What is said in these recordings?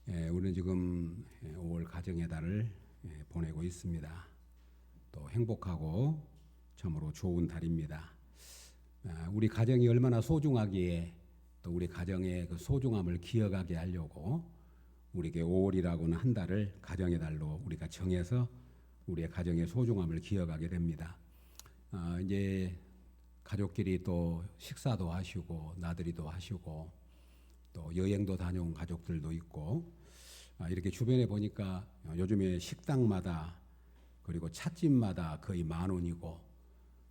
우리는 지금 5월 가정의 달을 보내고 있습니다. 또 행복하고 참으로 좋은 달입니다. 우리 가정이 얼마나 소중하기에 또 우리 가정의 그 소중함을 기억하게 하려고 우리에게 5월이라고는 한 달을 가정의 달로 우리가 정해서 우리의 가정의 소중함을 기억하게 됩니다. 이제 가족끼리 또 식사도 하시고 나들이도 하시고 또 여행도 다녀온 가족들도 있고 이렇게 주변에 보니까 요즘에 식당마다 그리고 찻집마다 거의 10,000원이고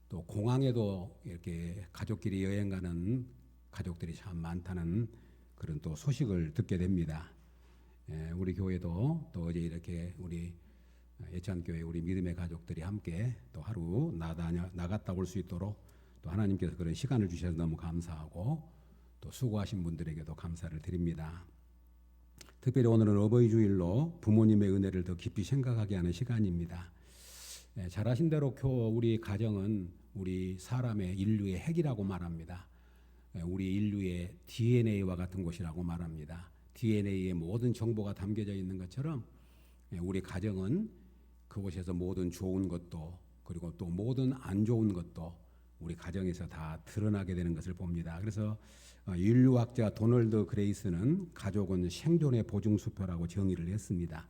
또 공항에도 이렇게 가족끼리 여행 가는 가족들이 참 많다는 그런 또 소식을 듣게 됩니다. 우리 교회도 또 어제 이렇게 우리 예찬교회 우리 믿음의 가족들이 함께 또 하루 나갔다 올 수 있도록 또 하나님께서 그런 시간을 주셔서 너무 감사하고 또 수고하신 분들에게도 감사를 드립니다. 특별히 오늘은 어버이 주일로 부모님의 은혜를 더 깊이 생각하게 하는 시간입니다. 잘 아신 대로 우리 가정은 우리 사람의 인류의 핵이라고 말합니다. 우리 인류의 DNA와 같은 곳이라고 말합니다. DNA에 모든 정보가 담겨져 있는 것처럼 우리 가정은 그곳에서 모든 좋은 것도 그리고 또 모든 안 좋은 것도 우리 가정에서 다 드러나게 되는 것을 봅니다. 그래서 인류학자 도널드 그레이스는 가족은 생존의 보증수표라고 정의를 했습니다.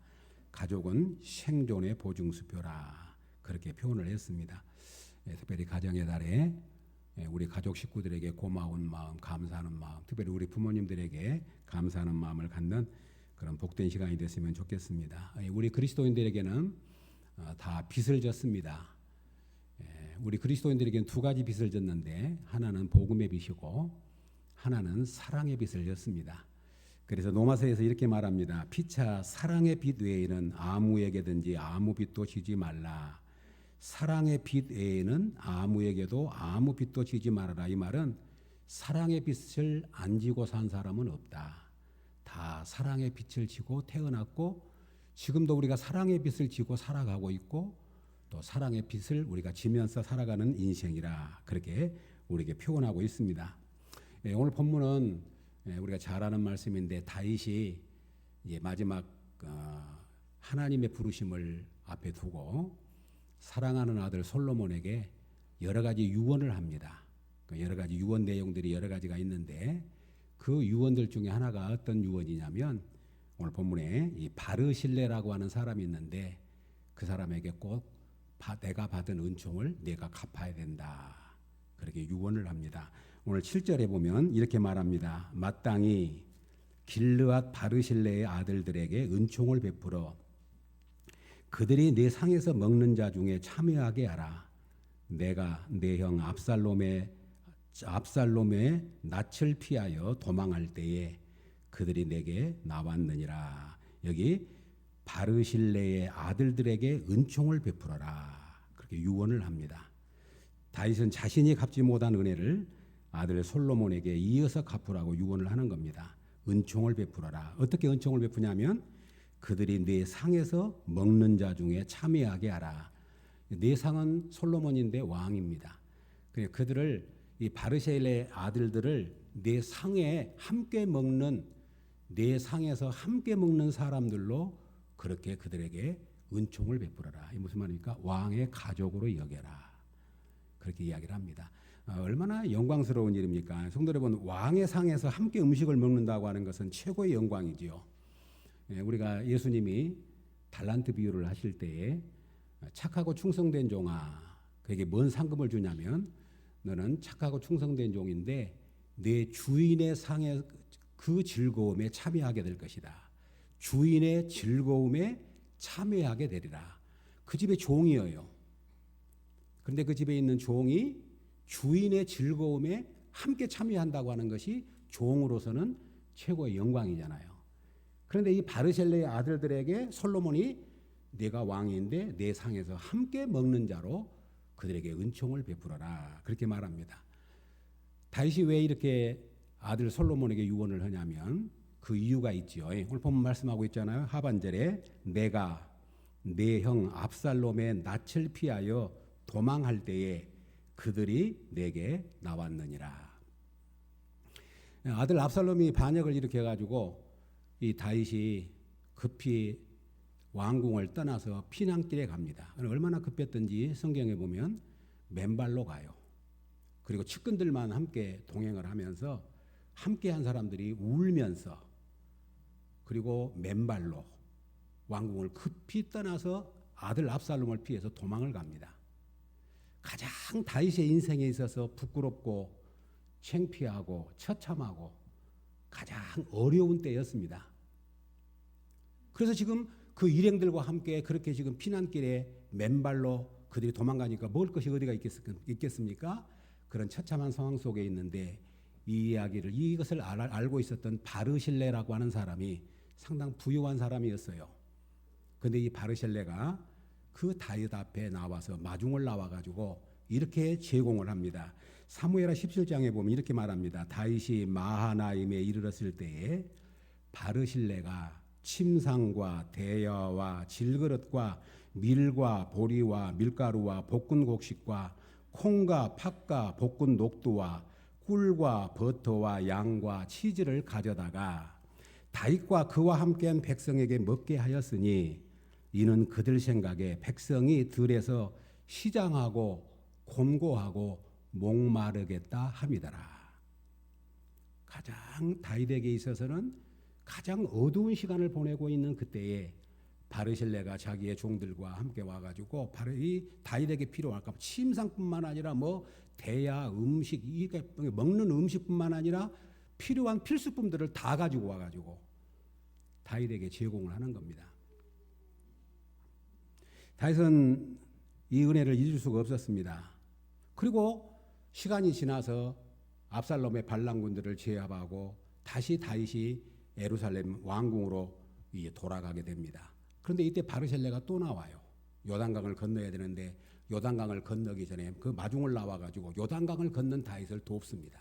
가족은 생존의 보증수표라 그렇게 표현을 했습니다. 특별히 가정의 달에 우리 가족 식구들에게 고마운 마음, 감사하는 마음, 특별히 우리 부모님들에게 감사하는 마음을 갖는 그런 복된 시간이 됐으면 좋겠습니다. 우리 그리스도인들에게는 다 빚을 졌습니다. 우리 그리스도인들에게는 두 가지 빚을 졌는데 하나는 복음의 빚이고 하나는 사랑의 빚을 졌습니다. 그래서 로마서에서 이렇게 말합니다. 피차 사랑의 빚 외에는 아무에게든지 아무 빚도 지지 말라. 사랑의 빚 외에는 아무에게도 아무 빚도 지지 말아라. 이 말은 사랑의 빚을 안 지고 산 사람은 없다. 다 사랑의 빚을 지고 태어났고 지금도 우리가 사랑의 빚을 지고 살아가고 있고 또 사랑의 빚을 우리가 지면서 살아가는 인생이라 그렇게 우리에게 표현하고 있습니다. 오늘 본문은 우리가 잘 아는 말씀인데 다윗이 이제 마지막 하나님의 부르심을 앞에 두고 사랑하는 아들 솔로몬에게 여러 가지 유언을 합니다. 여러 가지 유언 내용들이 여러 가지가 있는데 그 유언들 중에 하나가 어떤 유언이냐면 오늘 본문에 이 바르실레라고 하는 사람이 있는데 그 사람에게 꼭 내가 받은 은총을 내가 갚아야 된다. 그렇게 유언을 합니다. 오늘 7절에 보면 이렇게 말합니다. 마땅히 길르앗 바르실레의 아들들에게 은총을 베풀어 그들이 내 상에서 먹는 자 중에 참여하게 하라. 내가 내 형 압살롬의 낯을 피하여 도망할 때에 그들이 내게 나왔느니라. 여기 바르실레의 아들들에게 은총을 베풀어라. 그렇게 유언을 합니다. 다윗은 자신이 갚지 못한 은혜를 아들 솔로몬에게 이어서 갚으라고 유언을 하는 겁니다. 은총을 베풀어라. 어떻게 은총을 베푸냐면 그들이 내 상에서 먹는 자 중에 참여하게 하라. 내 상은 솔로몬인데 왕입니다. 그들을 이 바르실레의 아들들을 내 상에 함께 먹는 내 상에서 함께 먹는 사람들로 그렇게 그들에게 은총을 베풀어라. 이 무슨 말입니까? 왕의 가족으로 여겨라. 그렇게 이야기를 합니다. 얼마나 영광스러운 일입니까? 성도 여러분, 왕의 상에서 함께 음식을 먹는다고 하는 것은 최고의 영광이지요. 우리가 예수님이 달란트 비유를 하실 때에 착하고 충성된 종아, 그에게 뭔 상급을 주냐면 너는 착하고 충성된 종인데 내 주인의 상에 그 즐거움에 참여하게 될 것이다. 주인의 즐거움에 참여하게 되리라. 그 집의 종이에요. 그런데 그 집에 있는 종이 주인의 즐거움에 함께 참여한다고 하는 것이 종으로서는 최고의 영광이잖아요. 그런데 이 바르실레의 아들들에게 솔로몬이 내가 왕인데 내 상에서 함께 먹는 자로 그들에게 은총을 베풀어라. 그렇게 말합니다. 다윗이 왜 이렇게 아들 솔로몬에게 유언을 하냐면 그 이유가 있지요. 오늘 본문 말씀하고 있잖아요. 하반절에 내가 내 형 압살롬의 낯을 피하여 도망할 때에 그들이 내게 나왔느니라. 아들 압살롬이 반역을 일으켜가지고 이 다윗이 급히 왕궁을 떠나서 피난길에 갑니다. 얼마나 급했던지 성경에 보면 맨발로 가요. 그리고 측근들만 함께 동행을 하면서 함께한 사람들이 울면서 그리고 맨발로 왕궁을 급히 떠나서 아들 압살롬을 피해서 도망을 갑니다. 가장 다윗의 인생에 있어서 부끄럽고 창피하고 처참하고 가장 어려운 때였습니다. 그래서 지금 그 일행들과 함께 그렇게 지금 피난길에 맨발로 그들이 도망가니까 먹을 것이 어디가 있겠습니까? 그런 처참한 상황 속에 있는데 이것을 알고 있었던 바르실레라고 하는 사람이 상당 부유한 사람이었어요. 그런데 이 바르실레가 그 다윗 앞에 나와서 마중을 나와가지고 이렇게 제공을 합니다. 사무엘하 17장에 보면 이렇게 말합니다. 다윗이 마하나임에 이르렀을 때에 바르실레가 침상과 대야와 질그릇과 밀과 보리와 밀가루와 볶은 곡식과 콩과 팥과 볶은 녹두와 꿀과 버터와 양과 치즈를 가져다가 다윗과 그와 함께한 백성에게 먹게 하였으니 이는 그들 생각에 백성이 들에서 시장하고 곤고하고 목마르겠다 함이더라. 가장 다윗에게 있어서는 가장 어두운 시간을 보내고 있는 그때에 바르실레가 자기의 종들과 함께 와가지고 바로 이 다윗에게 필요할까 침상뿐만 아니라 뭐 대야 음식 이게 먹는 음식뿐만 아니라 필요한 필수품들을 다 가지고 와가지고 다윗에게 제공을 하는 겁니다. 다윗은 이 은혜를 잊을 수가 없었습니다. 그리고 시간이 지나서 압살롬의 반란군들을 제압하고 다시 다윗이 예루살렘 왕궁으로 돌아가게 됩니다. 그런데 이때 바르실레가 또 나와요. 요단강을 건너야 되는데 요단강을 건너기 전에 그 마중을 나와가지고 요단강을 건넌 다윗을 돕습니다.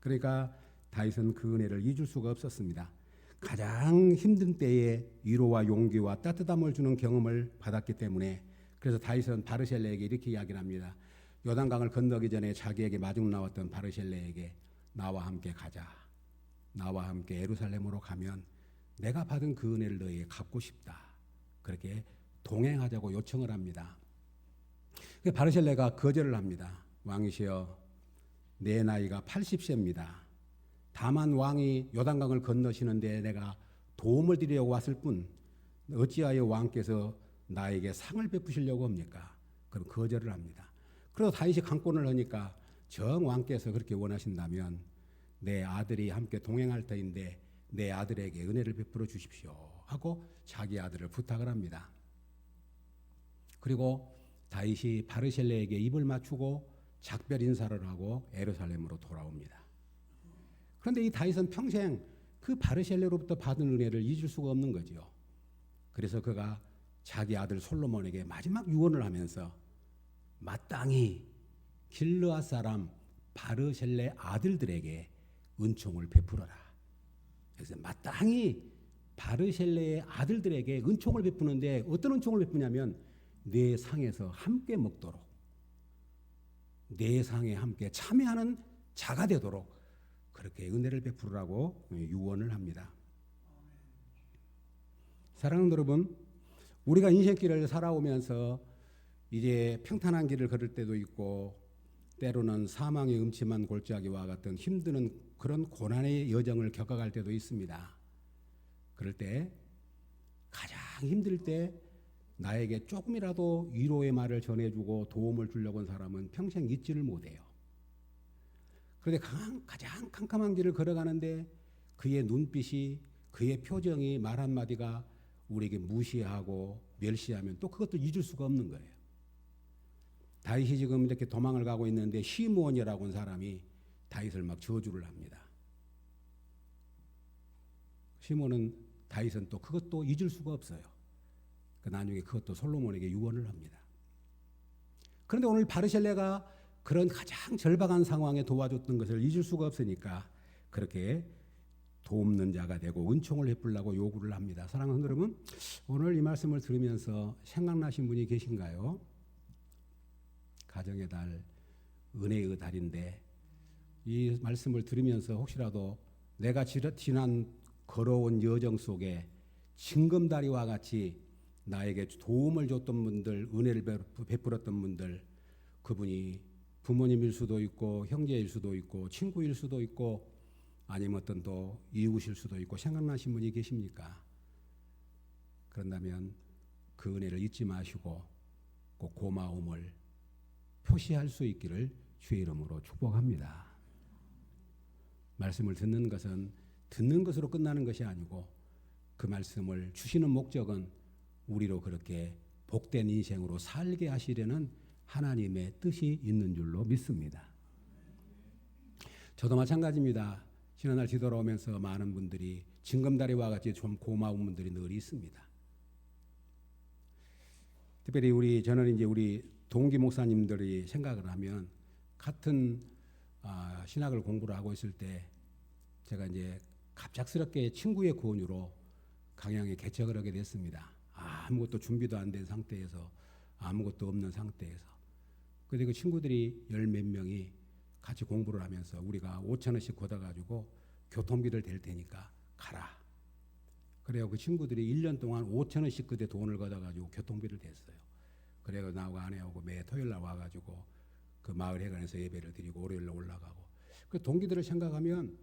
그러니까 다윗은 그 은혜를 잊을 수가 없었습니다. 가장 힘든 때에 위로와 용기와 따뜻함을 주는 경험을 받았기 때문에 그래서 다윗은 바르실레에게 이렇게 이야기를 합니다. 요단강을 건너기 전에 자기에게 마중 나왔던 바르실레에게 나와 함께 가자. 나와 함께 예루살렘으로 가면 내가 받은 그 은혜를 너에게 갚고 싶다. 그렇게 동행하자고 요청을 합니다. 바르실레가 거절을 합니다. 왕이시여, 내 나이가 80세입니다. 다만 왕이 요단강을 건너시는데 내가 도움을 드리려고 왔을 뿐 어찌하여 왕께서 나에게 상을 베푸시려고 합니까? 그럼 거절을 합니다. 그래서 다윗이 강권을 하니까 정 왕께서 그렇게 원하신다면 내 아들이 함께 동행할 터인데 내 아들에게 은혜를 베풀어 주십시오 하고 자기 아들을 부탁을 합니다. 그리고 다윗이 바르실레에게 입을 맞추고 작별 인사를 하고 예루살렘으로 돌아옵니다. 그런데 이 다윗은 평생 그 바르실레로부터 받은 은혜를 잊을 수가 없는 거죠. 그래서 그가 자기 아들 솔로몬에게 마지막 유언을 하면서 마땅히 길르앗 사람 바르실레 아들들에게 은총을 베풀어라. 그래서 마땅히 바르실레의 아들들에게 은총을 베푸는데 어떤 은총을 베푸냐면 내 상에서 함께 먹도록 내 상에 함께 참여하는 자가 되도록 그렇게 은혜를 베푸라고 유언을 합니다. 사랑하는 여러분, 우리가 인생길을 살아오면서 이제 평탄한 길을 걸을 때도 있고 때로는 사망의 음침한 골짜기와 같은 힘드는 그런 고난의 여정을 겪어갈 때도 있습니다. 그럴 때 가장 힘들 때 나에게 조금이라도 위로의 말을 전해주고 도움을 주려고 한 사람은 평생 잊지를 못해요. 그런데 가장 캄캄한 길을 걸어가는데 그의 눈빛이 그의 표정이 말 한마디가 우리에게 무시하고 멸시하면 또 그것도 잊을 수가 없는 거예요. 다윗이 지금 이렇게 도망을 가고 있는데 시므온이라고 하는 사람이 다윗을 막 저주를 합니다. 시므온은 다윗은 또 그것도 잊을 수가 없어요. 나중에 그것도 솔로몬에게 유언을 합니다. 그런데 오늘 바르실레가 그런 가장 절박한 상황에 도와줬던 것을 잊을 수가 없으니까 그렇게 돕는 자가 되고 은총을 베풀라고 요구를 합니다. 사랑하는 여러분, 오늘 이 말씀을 들으면서 생각나신 분이 계신가요? 가정의 달, 은혜의 달인데 이 말씀을 들으면서 혹시라도 내가 지난 걸어온 여정 속에 징검다리와 같이 나에게 도움을 줬던 분들, 은혜를 베풀었던 분들, 그분이 부모님일 수도 있고 형제일 수도 있고 친구일 수도 있고 아니면 어떤 또 이웃일 수도 있고 생각나신 분이 계십니까? 그런다면 그 은혜를 잊지 마시고 꼭 고마움을 표시할 수 있기를 주의 이름으로 축복합니다. 말씀을 듣는 것은 듣는 것으로 끝나는 것이 아니고 그 말씀을 주시는 목적은 우리로 그렇게 복된 인생으로 살게 하시려는 하나님의 뜻이 있는 줄로 믿습니다. 저도 마찬가지입니다. 지난날 뒤돌아오면서 많은 분들이 징검다리와 같이 좀 고마운 분들이 늘 있습니다. 특별히 저는 이제 우리 동기 목사님들이 생각을 하면 같은 신학을 공부를 하고 있을 때 제가 이제 갑작스럽게 친구의 권유로 강양에 개척을 하게 됐습니다. 아무것도 준비도 안 된 상태에서 아무것도 없는 상태에서 근데 그 친구들이 열 몇 명이 같이 공부를 하면서 우리가 5,000원씩 걷어가지고 교통비를 댈 테니까 가라. 그래요. 그 친구들이 1년 동안 5,000원씩 그때 돈을 걷어가지고 교통비를 댔어요. 그래서 나하고 아내하고 매 토요일 날 와가지고 그 마을 회관에서 예배를 드리고 월요일 날 올라가고 그 동기들을 생각하면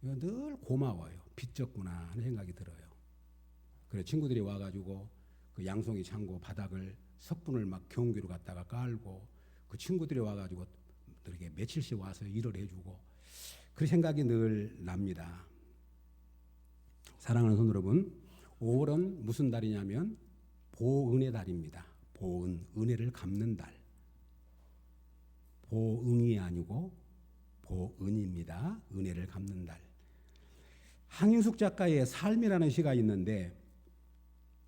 늘 고마워요. 빚졌구나 하는 생각이 들어요. 그래 친구들이 와가지고 그 양송이 창고 바닥을 석분을 막 경기로 갖다가 깔고 그 친구들이 와가지고 이렇게 며칠씩 와서 일을 해주고 그 생각이 늘 납니다. 사랑하는 성도 여러분, 5월은 무슨 달이냐면 보은의 달입니다. 보은, 은혜를 갚는 달. 보응이 아니고 보은입니다. 은혜를 갚는 달. 항인숙 작가의 삶이라는 시가 있는데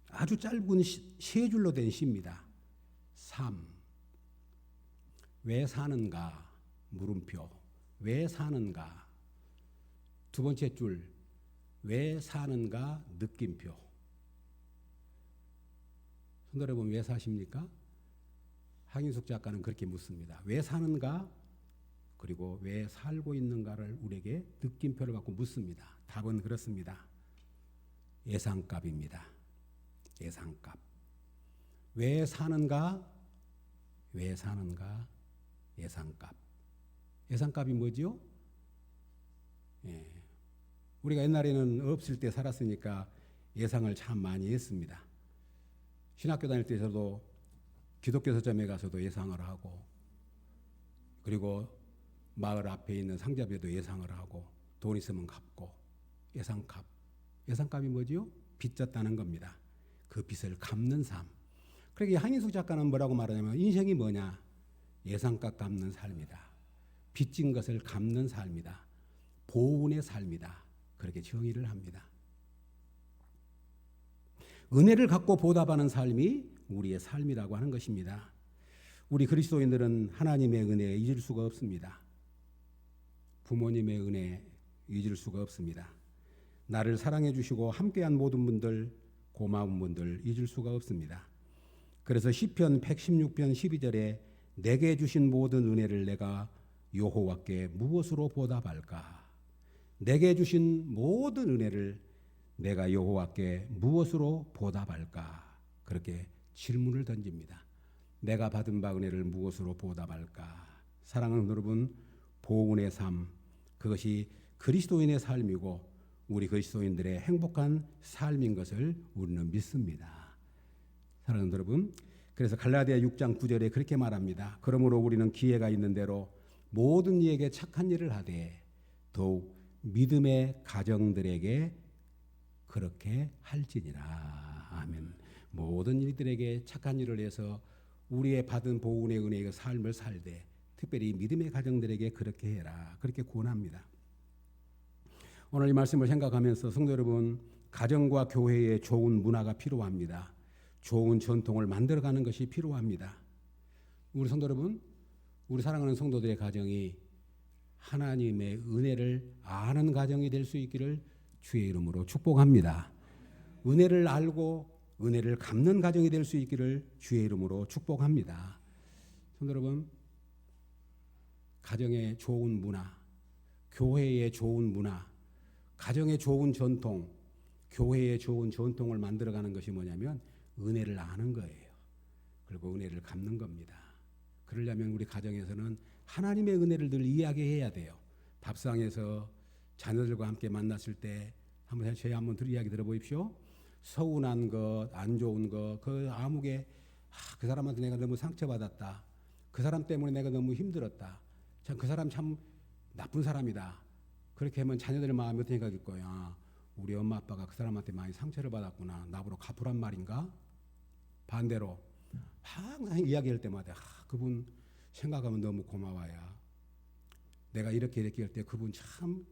아주 짧은 세 줄로 된 시입니다. 삶. 왜 사는가? 물음표. 왜 사는가? 두 번째 줄. 왜 사는가? 느낌표. 성도 여러분, 왜 사십니까? 항인숙 작가는 그렇게 묻습니다. 왜 사는가? 그리고 왜 살고 있는가를 우리에게 느낌표를 갖고 묻습니다. 답은 그렇습니다. 예상값입니다. 예상값. 왜 사는가? 왜 사는가? 예상값. 예상값이 뭐죠? 우리가 옛날에는 없을 때 살았으니까 예상을 참 많이 했습니다. 신학교 다닐 때 저도 기독교 서점에 가서도 예상을 하고 그리고 마을 앞에 있는 상자배도 예상을 하고 돈 있으면 갚고 예상값. 예상값이 뭐죠? 빚졌다는 겁니다. 그 빚을 갚는 삶. 그러니까 항인숙 작가는 뭐라고 말하냐면 인생이 뭐냐? 예상값 갚는 삶이다. 빚진 것을 갚는 삶이다. 보은의 삶이다. 그렇게 정의를 합니다. 은혜를 갖고 보답하는 삶이 우리의 삶이라고 하는 것입니다. 우리 그리스도인들은 하나님의 은혜에 잊을 수가 없습니다. 부모님의 은혜에 잊을 수가 없습니다. 나를 사랑해 주시고 함께한 모든 분들, 고마운 분들 잊을 수가 없습니다. 그래서 시편 116편 12절에 내게 주신 모든 은혜를 내가 여호와께 무엇으로 보답할까? 내게 주신 모든 은혜를 내가 여호와께 무엇으로 보답할까? 그렇게 질문을 던집니다. 내가 받은 바 은혜를 무엇으로 보답할까? 사랑하는 여러분, 보은의 삶, 그것이 그리스도인의 삶이고 우리 그리스도인들의 행복한 삶인 것을 우리는 믿습니다. 사랑하는 여러분, 그래서 갈라디아 6장 9절에 그렇게 말합니다. 그러므로 우리는 기회가 있는 대로 모든 이에게 착한 일을 하되 더욱 믿음의 가정들에게 그렇게 할지니라. 아멘. 모든 이들에게 착한 일을 해서 우리의 받은 보은의 은혜의 삶을 살되 특별히 믿음의 가정들에게 그렇게 해라. 그렇게 권합니다. 오늘 이 말씀을 생각하면서 성도 여러분, 가정과 교회에 좋은 문화가 필요합니다. 좋은 전통을 만들어가는 것이 필요합니다. 우리 성도 여러분, 우리 사랑하는 성도들의 가정이 하나님의 은혜를 아는 가정이 될 수 있기를 주의 이름으로 축복합니다. 은혜를 알고 은혜를 갚는 가정이 될 수 있기를 주의 이름으로 축복합니다. 성도 여러분, 가정의 좋은 문화, 교회의 좋은 문화, 가정의 좋은 전통, 교회의 좋은 전통을 만들어가는 것이 뭐냐면 은혜를 아는 거예요. 그리고 은혜를 갚는 겁니다. 그러려면 우리 가정에서는 하나님의 은혜를 늘 이야기해야 돼요. 밥상에서 자녀들과 함께 만났을 때 한번 저희 한번 이야기 들어보십시오. 서운한 것, 안 좋은 것, 그 아무개 그 사람한테 내가 너무 상처받았다. 그 사람 때문에 내가 너무 힘들었다. 참 그 사람 참 나쁜 사람이다. 그렇게 하면 자녀들 마음이 어떻게 생각일 거야. 우리 엄마 아빠가 그 사람한테 많이 상처를 받았구나. 나보러 갚으란 말인가? 반대로 항상 이야기할 때마다 그분 생각하면 너무 고마워야. 내가 이렇게 할 때 그분 참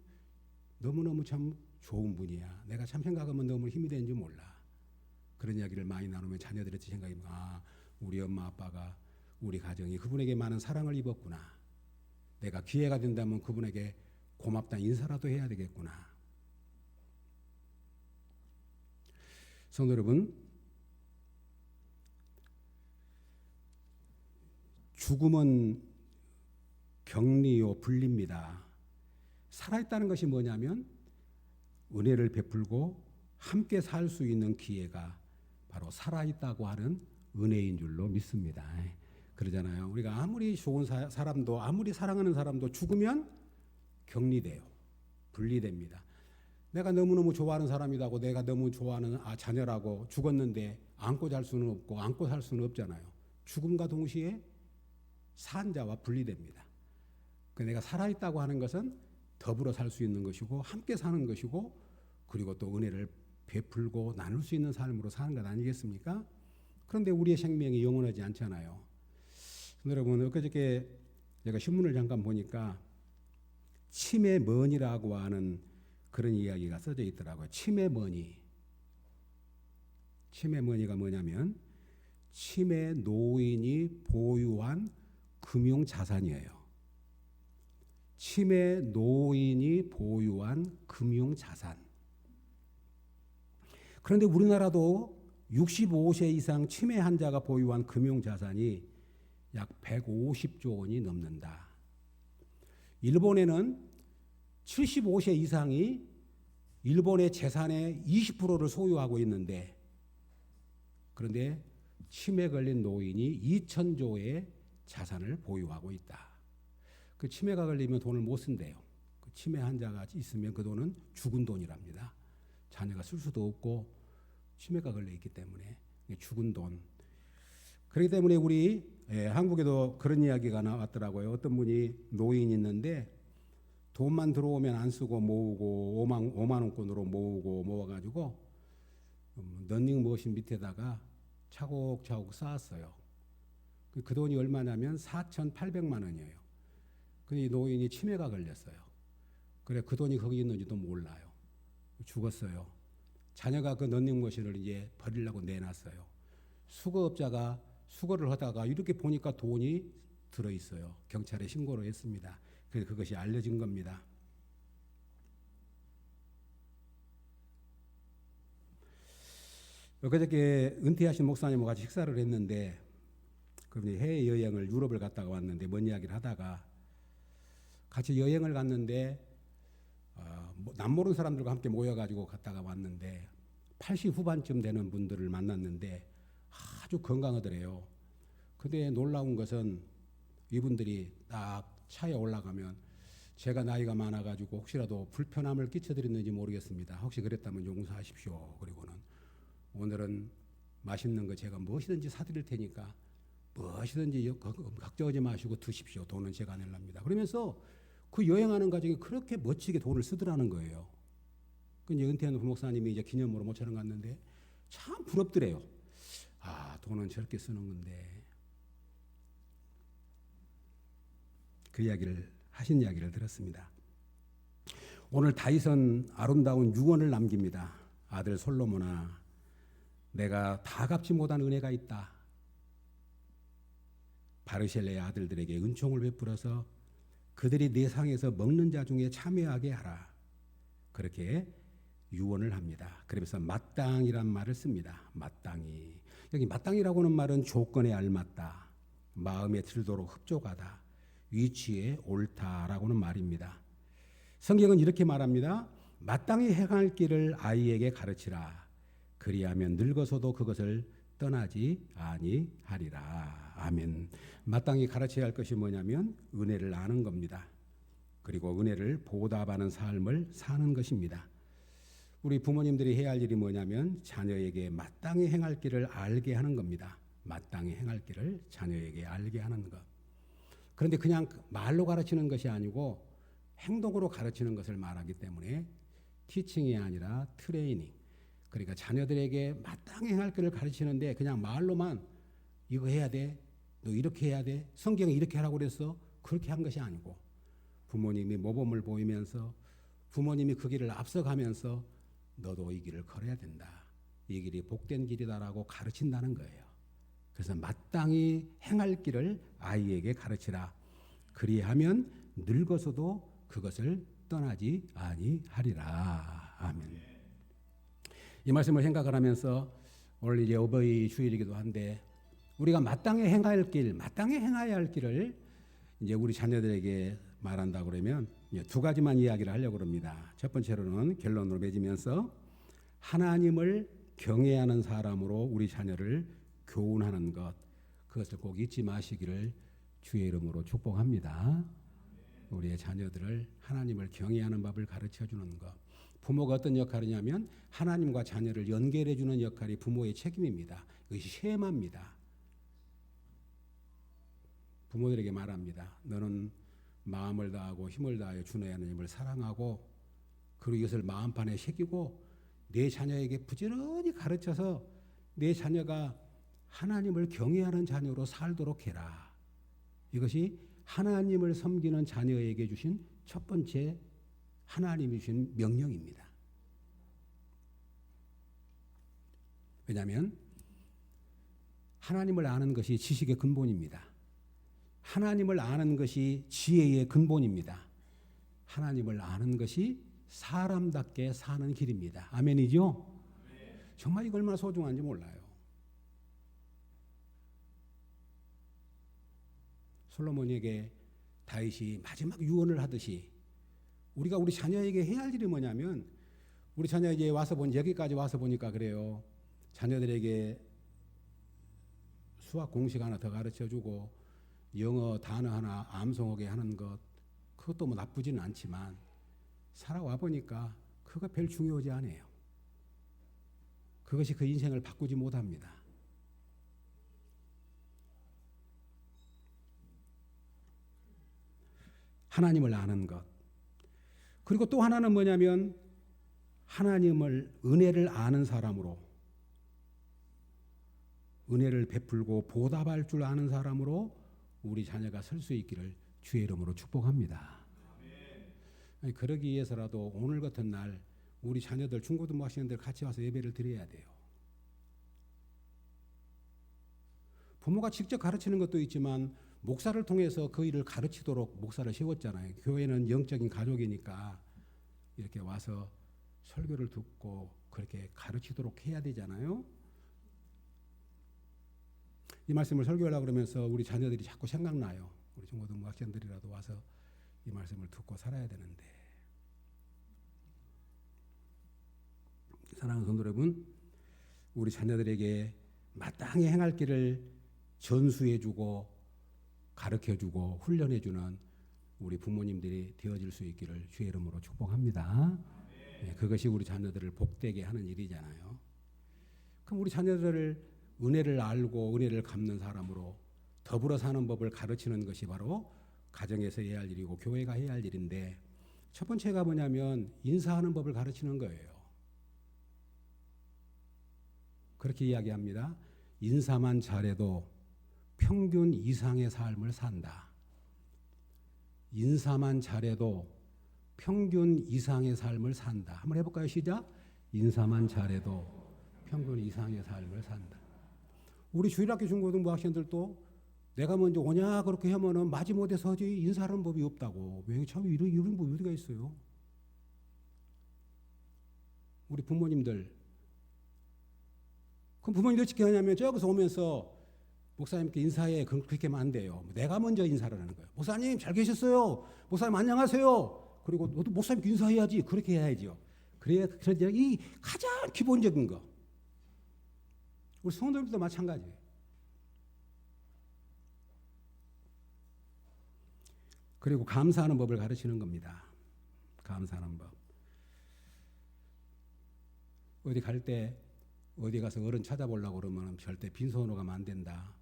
너무너무 참 좋은 분이야. 내가 참 생각하면 너무 힘이 되는지 몰라. 그런 이야기를 많이 나누면 자녀들의 생각이 우리 엄마 아빠가 우리 가정이 그분에게 많은 사랑을 입었구나. 내가 기회가 된다면 그분에게 고맙다 인사라도 해야 되겠구나. 성도 여러분, 죽음은 격리요 분리입니다. 살아있다는 것이 뭐냐면 은혜를 베풀고 함께 살 수 있는 기회가 바로 살아있다고 하는 은혜인 줄로 믿습니다. 그러잖아요. 우리가 아무리 좋은 사람도 아무리 사랑하는 사람도 죽으면 격리돼요. 분리됩니다. 내가 너무너무 좋아하는 사람이라고 내가 너무 좋아하는 자녀라고 죽었는데 안고 잘 수는 없고 안고 살 수는 없잖아요. 죽음과 동시에 산 자와 분리됩니다. 내가 살아있다고 하는 것은 더불어 살 수 있는 것이고 함께 사는 것이고 그리고 또 은혜를 베풀고 나눌 수 있는 삶으로 사는 것 아니겠습니까? 그런데 우리의 생명이 영원하지 않잖아요. 여러분 엊그저께 제가 신문을 잠깐 보니까 치매머니라고 하는 그런 이야기가 써져 있더라고요. 치매머니. 치매머니가 뭐냐면 치매 노인이 보유한 금융자산이에요. 치매 노인이 보유한 금융자산. 그런데 우리나라도 65세 이상 치매 환자가 보유한 금융자산이 약 150조 원이 넘는다. 일본에는 75세 이상이 일본의 재산의 20%를 소유하고 있는데 그런데 치매 걸린 노인이 2,000조의 자산을 보유하고 있다. 그 치매가 걸리면 돈을 못 쓴대요. 그 치매 환자가 있으면 그 돈은 죽은 돈이랍니다. 자녀가 쓸 수도 없고 치매가 걸려 있기 때문에 죽은 돈. 그렇기 때문에 우리 한국에도 그런 이야기가 나왔더라고요. 어떤 분이 노인이 있는데 돈만 들어오면 안 쓰고 모으고 5만 원권으로 모으고 모아가지고 런닝머신 밑에다가 차곡차곡 쌓았어요. 그 돈이 얼마냐면 4,800만 원이에요. 근데 이 노인이 치매가 걸렸어요. 그래 그 돈이 거기 있는지도 몰라요. 죽었어요. 자녀가 그 런닝머신을 이제 버리려고 내놨어요. 수거업자가 수거를 하다가 이렇게 보니까 돈이 들어있어요. 경찰에 신고를 했습니다. 그래서 그것이 알려진 겁니다. 그저께 은퇴하신 목사님과 같이 식사를 했는데 그분이 해외여행을 유럽을 갔다가 왔는데 뭔 이야기를 하다가 같이 여행을 갔는데 남 모르는 사람들과 함께 모여가지고 갔다가 왔는데 80 후반쯤 되는 분들을 만났는데 아주 건강하더래요. 근데 놀라운 것은 이분들이 딱 차에 올라가면 제가 나이가 많아가지고 혹시라도 불편함을 끼쳐드렸는지 모르겠습니다. 혹시 그랬다면 용서하십시오. 그리고는 오늘은 맛있는 거 제가 무엇이든지 사드릴 테니까 무엇이든지 걱정하지 마시고 드십시오. 돈은 제가 낼랍니다. 그러면서 그 여행하는 과정에 그렇게 멋지게 돈을 쓰더라는 거예요. 그 이제 은퇴한 부목사님이 이제 기념으로 모처럼 갔는데 참 부럽더래요. 돈은 저렇게 쓰는 건데. 그 이야기를 하신 이야기를 들었습니다. 오늘 다윗은 아름다운 유언을 남깁니다. 아들 솔로몬아, 내가 다 갚지 못한 은혜가 있다. 바르셀레의 아들들에게 은총을 베풀어서 그들이 내 상에서 먹는 자 중에 참여하게 하라. 그렇게 유언을 합니다. 그러면서 마땅이란 말을 씁니다. 마땅히. 여기 마땅이라고 하는 말은 조건에 알맞다. 마음에 들도록 흡족하다. 위치에 옳다라고는 말입니다. 성경은 이렇게 말합니다. 마땅히 행할 길을 아이에게 가르치라. 그리하면 늙어서도 그것을 떠나지 아니하리라. 아멘. 마땅히 가르쳐야 할 것이 뭐냐면 은혜를 아는 겁니다. 그리고 은혜를 보답하는 삶을 사는 것입니다. 우리 부모님들이 해야 할 일이 뭐냐면 자녀에게 마땅히 행할 길을 알게 하는 겁니다. 마땅히 행할 길을 자녀에게 알게 하는 것. 그런데 그냥 말로 가르치는 것이 아니고 행동으로 가르치는 것을 말하기 때문에 티칭이 아니라 트레이닝. 그러니까 자녀들에게 마땅히 행할 길을 가르치는데 그냥 말로만 이거 해야 돼, 너 이렇게 해야 돼, 성경에 이렇게 하라고 그랬어, 그렇게 한 것이 아니고 부모님이 모범을 보이면서 부모님이 그 길을 앞서가면서 너도 이 길을 걸어야 된다. 이 길이 복된 길이다라고 가르친다는 거예요. 그래서 마땅히 행할 길을 아이에게 가르치라. 그리하면 늙어서도 그것을 떠나지 아니하리라. 아멘. 이 말씀을 생각을 하면서 오늘 이제 어버이 주일이기도 한데 우리가 마땅히 행할 길, 마땅히 행해야 할 길을 이제 우리 자녀들에게 말한다 그러면 두 가지만 이야기를 하려고 합니다. 첫 번째로는 결론으로 맺으면서 하나님을 경외하는 사람으로 우리 자녀를 교훈하는 것, 그것을 꼭 잊지 마시기를 주의 이름으로 축복합니다. 우리의 자녀들을 하나님을 경외하는 법을 가르쳐주는 것. 부모가 어떤 역할이냐면 하나님과 자녀를 연결해주는 역할이 부모의 책임입니다. 이것이 쉐마입니다. 부모들에게 말합니다. 너는 마음을 다하고 힘을 다하여 주의 하나님을 사랑하고 그리고 이것을 마음판에 새기고 내 자녀에게 부지런히 가르쳐서 내 자녀가 하나님을 경외하는 자녀로 살도록 해라. 이것이 하나님을 섬기는 자녀에게 주신 첫 번째 하나님이 주신 명령입니다. 왜냐하면 하나님을 아는 것이 지식의 근본입니다. 하나님을 아는 것이 지혜의 근본입니다. 하나님을 아는 것이 사람답게 사는 길입니다. 아멘이죠? 정말 이거 얼마나 소중한지 몰라요. 솔로몬에게 다윗이 마지막 유언을 하듯이 우리가 우리 자녀에게 해야 할 일이 뭐냐면 우리 자녀에게 와서 여기까지 와서 보니까 그래요. 자녀들에게 수학 공식 하나 더 가르쳐주고 영어 단어 하나 암송하게 하는 것 그것도 뭐 나쁘지는 않지만 살아와 보니까 그거 별 중요하지 않아요. 그것이 그 인생을 바꾸지 못합니다. 하나님을 아는 것. 그리고 또 하나는 뭐냐면 하나님을 은혜를 아는 사람으로 은혜를 베풀고 보답할 줄 아는 사람으로 우리 자녀가 설 수 있기를 주의 이름으로 축복합니다. 아니, 그러기 위해서라도 오늘 같은 날 우리 자녀들 중고등부 학생들 같이 와서 예배를 드려야 돼요. 부모가 직접 가르치는 것도 있지만 목사를 통해서 그 일을 가르치도록 목사를 세웠잖아요. 교회는 영적인 가족이니까 이렇게 와서 설교를 듣고 그렇게 가르치도록 해야 되잖아요. 이 말씀을 설교하려고 그러면서 우리 자녀들이 자꾸 생각나요. 우리 중고등부 학생들이라도 와서 이 말씀을 듣고 살아야 되는데. 사랑하는 성도 여러분, 우리 자녀들에게 마땅히 행할 길을 전수해주고 가르쳐주고 훈련해주는 우리 부모님들이 되어질 수 있기를 주의 이름으로 축복합니다. 네, 그것이 우리 자녀들을 복되게 하는 일이잖아요. 그럼 우리 자녀들을 은혜를 알고 은혜를 갚는 사람으로 더불어 사는 법을 가르치는 것이 바로 가정에서 해야 할 일이고 교회가 해야 할 일인데 첫 번째가 뭐냐면 인사하는 법을 가르치는 거예요. 그렇게 이야기합니다. 인사만 잘해도 평균 이상의 삶을 산다. 인사만 잘해도 평균 이상의 삶을 산다. 한번 해볼까요? 시작. 인사만 잘해도 평균 이상의 삶을 산다. 우리 주일학교 중고등부 학생들도 내가 먼저 오냐 그렇게 하면은 마지못해 서지 인사하는 법이 없다고. 왜 참 이런 법이 어디가 있어요? 우리 부모님들. 그럼 부모님들 어떻게 하냐면 저기서 오면서 목사님께 인사해. 그렇게 하면 안 돼요. 내가 먼저 인사를 하는 거예요. 목사님 잘 계셨어요? 목사님 안녕하세요? 그리고 너도 목사님께 인사해야지. 그렇게 해야지요. 그래야 이 가장 기본적인 거. 우리 성도님들도 마찬가지예요. 그리고 감사하는 법을 가르치는 겁니다. 감사하는 법. 어디 갈 때 어디 가서 어른 찾아보려고 그러면 절대 빈손으로 가면 안 된다.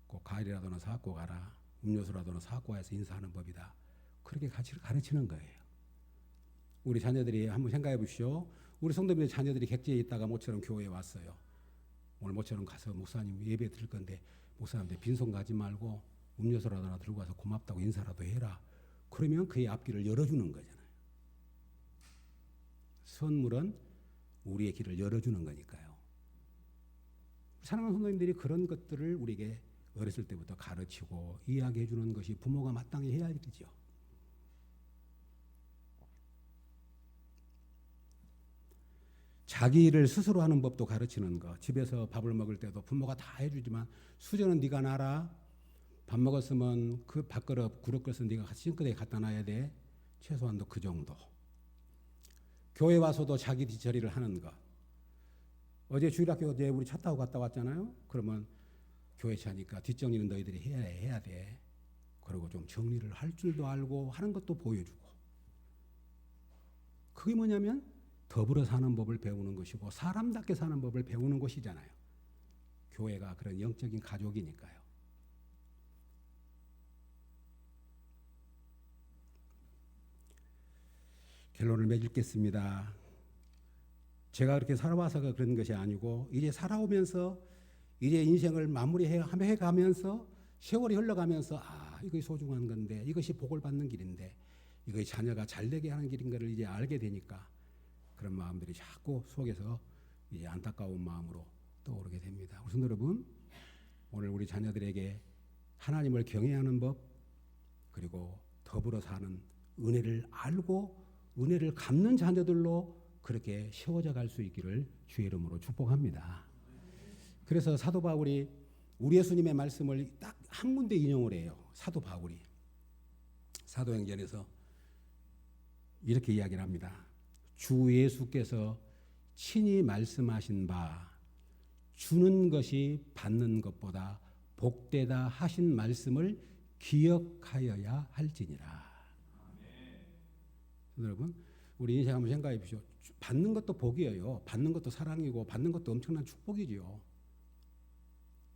꼭 과일이라도는 사갖고 가라. 음료수라도는 사갖고 와서 인사하는 법이다. 그렇게 가르치는 거예요. 우리 자녀들이 한번 생각해 보십시오. 우리 성도님들 자녀들이 객지에 있다가 모처럼 교회에 왔어요. 오늘 모처럼 가서 목사님 예배 드릴 건데 목사님한테 빈손 가지 말고 음료수라도 들고 와서 고맙다고 인사라도 해라. 그러면 그의 앞길을 열어주는 거잖아요. 선물은 우리의 길을 열어주는 거니까요. 사랑하는 성도님들이 그런 것들을 우리에게 어렸을 때부터 가르치고 이야기해 주는 것이 부모가 마땅히 해야 되죠. 자기 일을 스스로 하는 법도 가르치는 거. 집에서 밥을 먹을 때도 부모가 다 해주지만 수저는 네가 놔라. 밥 먹었으면 그 밥그릇, 구릇그릇은 네가 싱크대에 갖다 놔야 돼. 최소한도 그 정도. 교회 와서도 자기 뒷처리를 하는 거. 어제 주일학교 어제 우리 차 타고 갔다 왔잖아요. 그러면 교회 차니까 뒷정리는 너희들이 해야 돼. 그리고 좀 정리를 할 줄도 알고 하는 것도 보여주고. 그게 뭐냐면 더불어 사는 법을 배우는 것이고 사람답게 사는 법을 배우는 것이잖아요. 교회가 그런 영적인 가족이니까요. 결론을 맺겠습니다. 제가 그렇게 살아와서가 그런 것이 아니고 이제 살아오면서 이제 인생을 마무리해 가면서 세월이 흘러가면서 이것이 소중한 건데 이것이 복을 받는 길인데 이것이 자녀가 잘되게 하는 길인 것을 이제 알게 되니까 그런 마음들이 자꾸 속에서 이제 안타까운 마음으로 떠오르게 됩니다. 우리 성도 여러분, 오늘 우리 자녀들에게 하나님을 경외하는 법 그리고 더불어 사는 은혜를 알고 은혜를 갚는 자녀들로 그렇게 세워져 갈 수 있기를 주의 이름으로 축복합니다. 그래서 사도 바울이 우리 예수님의 말씀을 딱 한 군데 인용을 해요. 사도 바울이 사도행전에서 이렇게 이야기를 합니다. 주 예수께서 친히 말씀하신 바 주는 것이 받는 것보다 복되다 하신 말씀을 기억하여야 할지니라. 여러분, 우리 인생 한번 생각해 보십시오. 받는 것도 복이에요. 받는 것도 사랑이고 받는 것도 엄청난 축복이지요.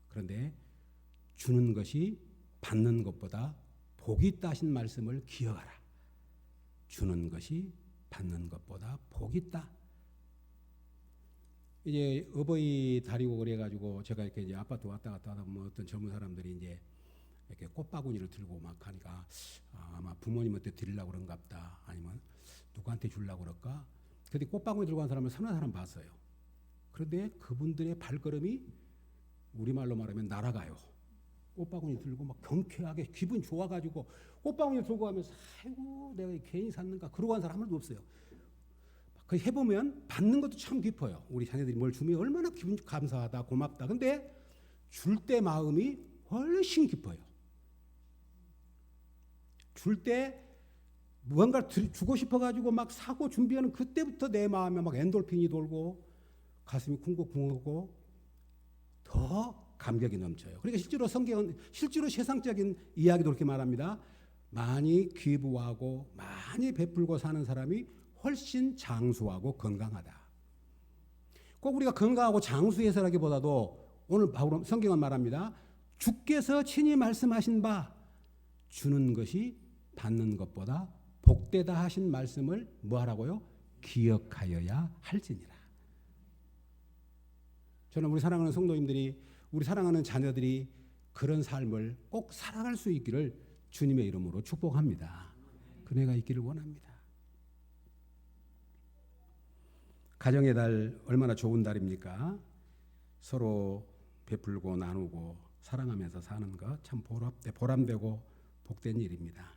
그런데 주는 것이 받는 것보다 복이 있다 하신 말씀을 기억하라. 주는 것이 받는 것보다 복이 있다. 이제 어버이 달이고 그래가지고 제가 이렇게 이제 아파트 왔다 갔다 하다 보면 어떤 젊은 사람들이 이제 이렇게 꽃바구니를 들고 막 하니까 아마 부모님한테 드리려고 그런가 보다. 아니면 누구한테 주려고 그럴까? 근데 꽃바구니 들고 간 사람을 서너 사람 봤어요. 그런데 그분들의 발걸음이 우리말로 말하면 날아가요. 꽃바구니 들고 막 경쾌하게 기분 좋아가지고 꽃바구니 들고 가면서 아이고 내가 괜히 샀는가 그러고 간 사람 한 명도 없어요. 그 해보면 받는 것도 참 깊어요. 우리 자녀들이 뭘 주면 얼마나 기분 감사하다 고맙다. 근데 줄 때 마음이 훨씬 깊어요. 줄 때 무언가 주고 싶어가지고 막 사고 준비하는 그때부터 내 마음에 막 엔돌핀이 돌고 가슴이 쿵고쿵하고 더 감격이 넘쳐요. 그러니까 실제로 성경은 실제로 세상적인 이야기도 그렇게 말합니다. 많이 기부하고 많이 베풀고 사는 사람이 훨씬 장수하고 건강하다. 꼭 우리가 건강하고 장수해서라기보다도 오늘 바울 성경은 말합니다. 주께서 친히 말씀하신 바 주는 것이 받는 것보다 복되다 하신 말씀을 뭐하라고요? 기억하여야 할지니라. 저는 우리 사랑하는 성도님들이 우리 사랑하는 자녀들이 그런 삶을 꼭 살아갈 수 있기를 주님의 이름으로 축복합니다. 그네가 있기를 원합니다. 가정의 달 얼마나 좋은 달입니까? 서로 베풀고 나누고 사랑하면서 사는 것 참 보람되고 복된 일입니다.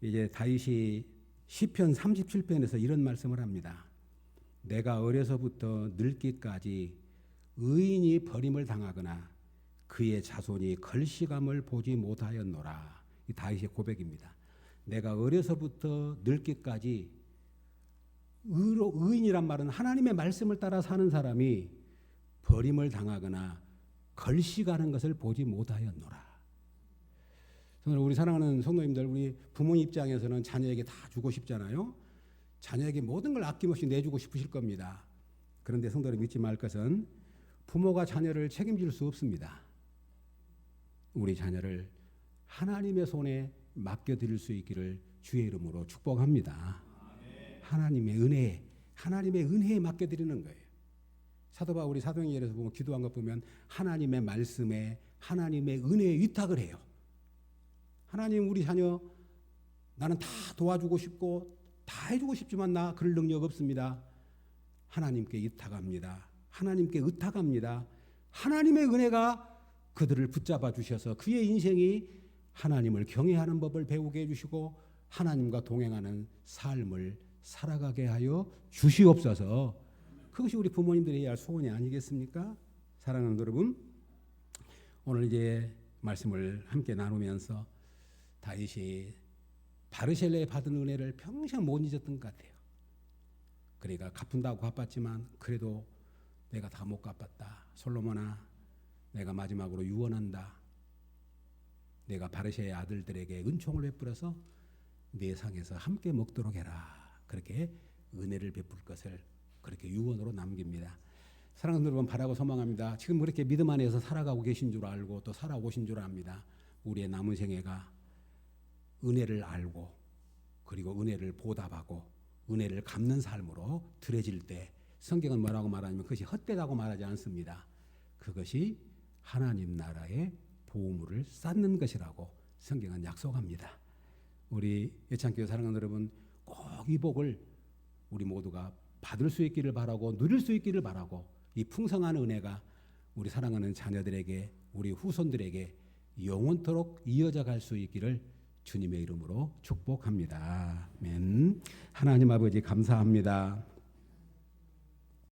이제 다윗이 시편 37편에서 이런 말씀을 합니다. 내가 어려서부터 늙기까지 의인이 버림을 당하거나 그의 자손이 걸시감을 보지 못하였노라. 이 다윗의 고백입니다. 내가 어려서부터 늙기까지 의인이란 말은 하나님의 말씀을 따라 사는 사람이 버림을 당하거나 걸식하는 것을 보지 못하였노라. 우리 사랑하는 성도님들, 우리 부모님 입장에서는 자녀에게 다 주고 싶잖아요. 자녀에게 모든 걸 아낌없이 내주고 싶으실 겁니다. 그런데 성도를 믿지 말 것은 부모가 자녀를 책임질 수 없습니다. 우리 자녀를 하나님의 손에 맡겨드릴 수 있기를 주의 이름으로 축복합니다. 하나님의 은혜에 맡겨드리는 거예요. 사도 바울이 사도행전에서 보면 기도한 것 보면 하나님의 말씀에 하나님의 은혜에 위탁을 해요. 하나님, 우리 자녀 나는 다 도와주고 싶고 다 해주고 싶지만 나 그럴 능력 없습니다. 하나님께 위탁합니다. 하나님께 의탁합니다. 하나님의 은혜가 그들을 붙잡아 주셔서 그의 인생이 하나님을 경외하는 법을 배우게 해주시고 하나님과 동행하는 삶을 살아가게 하여 주시옵소서. 그것이 우리 부모님들이 해야 할 소원이 아니겠습니까? 사랑하는 여러분, 오늘 이제 말씀을 함께 나누면서 다윗이 바르셀레에 받은 은혜를 평생 못 잊었던 것 같아요. 그러니까 갚은다고 갚았지만 그래도 내가 다 못 갚았다. 솔로몬아, 내가 마지막으로 유언한다. 내가 바르셀의 아들들에게 은총을 베풀어서 내 상에서 함께 먹도록 해라. 그렇게 은혜를 베풀 것을 그렇게 유언으로 남깁니다. 사랑하는 여러분, 바라고 소망합니다. 지금 그렇게 믿음 안에서 살아가고 계신 줄 알고 또 살아오신 줄 압니다. 우리의 남은 생애가 은혜를 알고 그리고 은혜를 보답하고 은혜를 갚는 삶으로 들여질 때 성경은 뭐라고 말하냐면 그것이 헛되다고 말하지 않습니다. 그것이 하나님 나라의 보물을 쌓는 것이라고 성경은 약속합니다. 우리 예창교회 사랑하는 여러분, 꼭 이 복을 우리 모두가 받을 수 있기를 바라고 누릴 수 있기를 바라고 이 풍성한 은혜가 우리 사랑하는 자녀들에게 우리 후손들에게 영원토록 이어져 갈 수 있기를 주님의 이름으로 축복합니다. 아멘. 하나님 아버지 감사합니다.